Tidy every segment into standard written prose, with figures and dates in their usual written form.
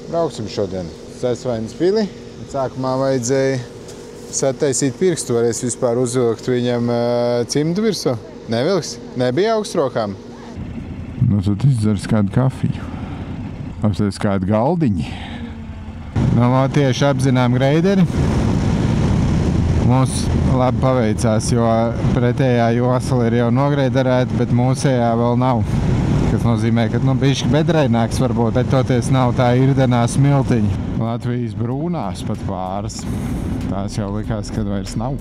Brauksim šodien Sesvainas pili. Sākumā vajadzēja sataisīt pirkstu, varēs vispār uzvilkt viņam cimdu virsū. Nevilks? Nebija augstrokām? Nu, tad izdzers kādu kafiju. Apstāties kādu galdiņi. Nu, tieši apzinām greideri. Mums labi paveicās, jo pretējā josla ir jau nogreiderēta, bet mūsējā vēl nav. Kas nozīmē, ka bišķi bedreināks varbūt, bet toties nav tā irdenā smiltiņa. Latvijas brūnās pat pāris. Tās jau likās, kad vairs nav.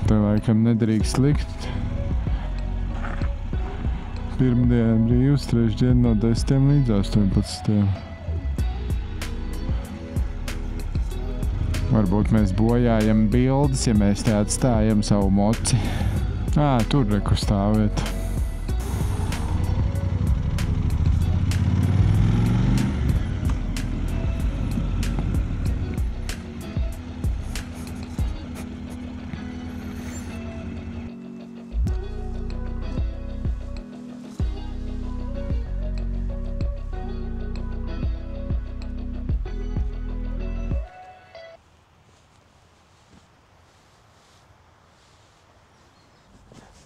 Te laikam nedrīkst likt. Pirmdiena brīvs, trešdiena no 10 līdz 18. Varbūt mēs bojājam bildes, ja mēs te atstājam savu moci. Tur reku stāvēt.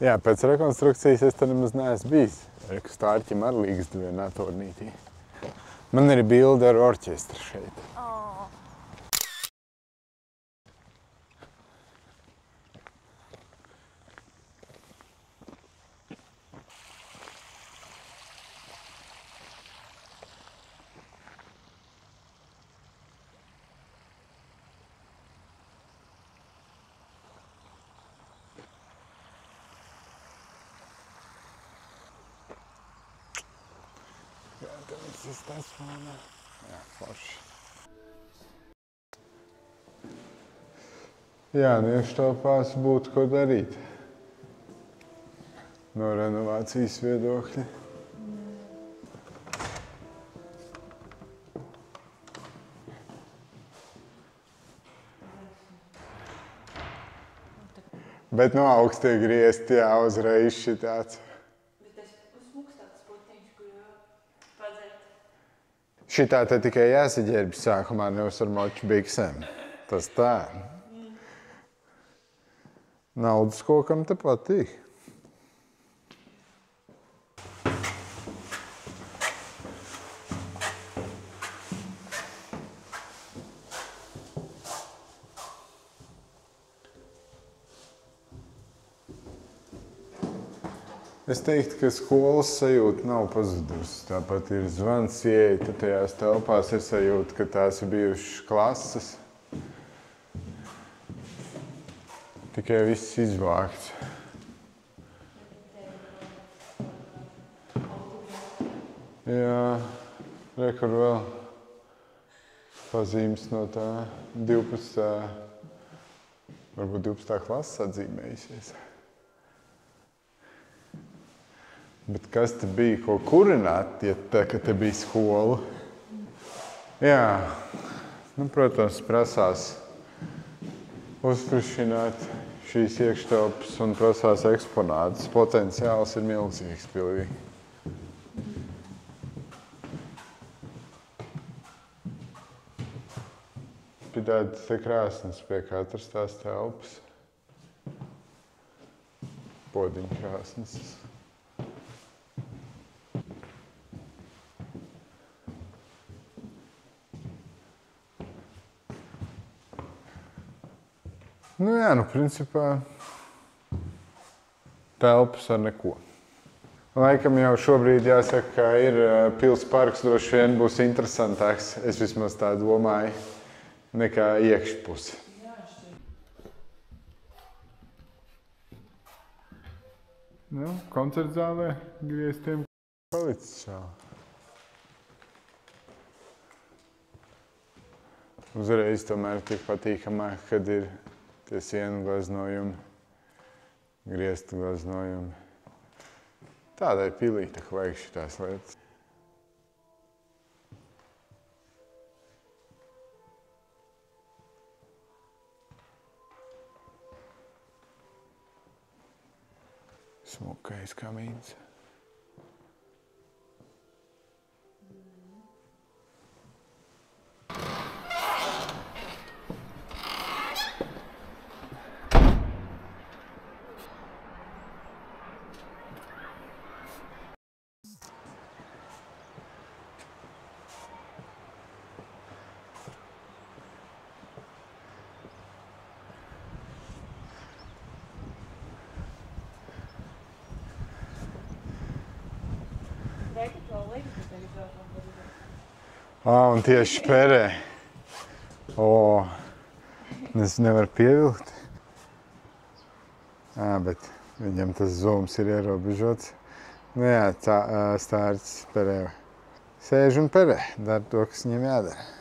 Jā, pēc rekonstrukcijas es te nemaz neesmu bijis. Reku stārķim ar līgstu vienā tornītī. Man ir bilde ar orķestru šeit. Jā, forši. Jā, ieštaupās būtu ko darīt. No renovācijas viedokļa. Bet no augstie griezti, jā, uzreiz šitāds. Šitā te tikai jāsaģērbjas sākumā, nevis ar moču biksēm. Tas tā. Naudas kokam te patīk. Es teiktu, ka skolas sajūta nav pazudusi. Tāpat ir zvans, ieeja tajās telpās, es sajūtu, ka tās ir bijušas klases. Tikai viss izvākts. Jā, rekur vēl pazīmes no tā 12. Varbūt 12. klases atzīmējusies. Bet kas te bija, ko kurināt, kad te bija skola? Jā, protams, prasās uzfrišināt šīs iekštelpas un prasās eksponātus. Potenciāls ir milzīgs pilnīgi. Bija tādas te krāsnes pie katras tās telpas. Podiņu krāsnes. Jā, principā telpas ar neko. Laikam jau šobrīd jāsaka, ka ir pils parks droši vien būs interesantāks. Es vismaz tā domāju. nekā iekšpuse. Nu, koncerta zālē grieztiem palicis šā. Uzreiz tomēr tik patīkamāk, kad ir tie sienu glaznojumi, grieztu glaznojumi. Tādai pilī tā vajag šitās lietas. Smukais kamīns. Un tieši perē. Es nevaru pievilkt. Bet viņam tas zooms ir ierobežots. Nu jā, stārķis perē. Sēž un perē. Dara to, kas viņam jādara.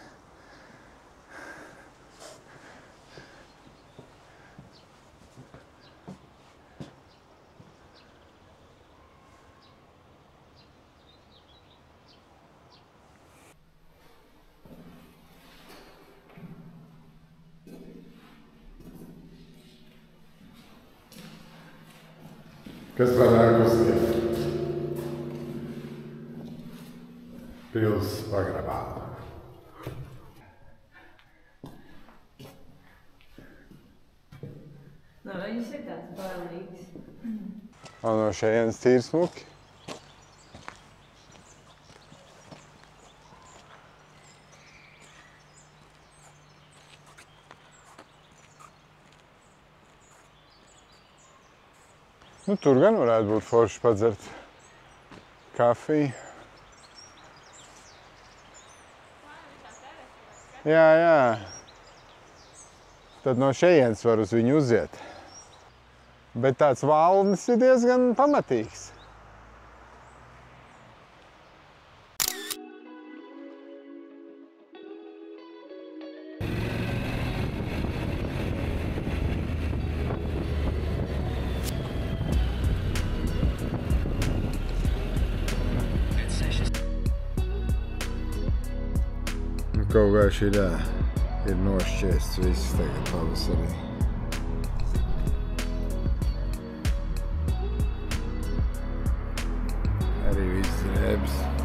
Kas panāk uz tiem? Pils pagrabā. Viņš ir tāds bailīgs. No šejienes tīri smuki. Nu, tur gan varētu būt forši padzert kafiju. Jā. Tad no šejienes var uz viņu uziet. Bet tāds valnis ir diezgan pamatīgs. Kaut kā šitā ir nošķiests viss tagad pavasarī. Arī viss drēbes.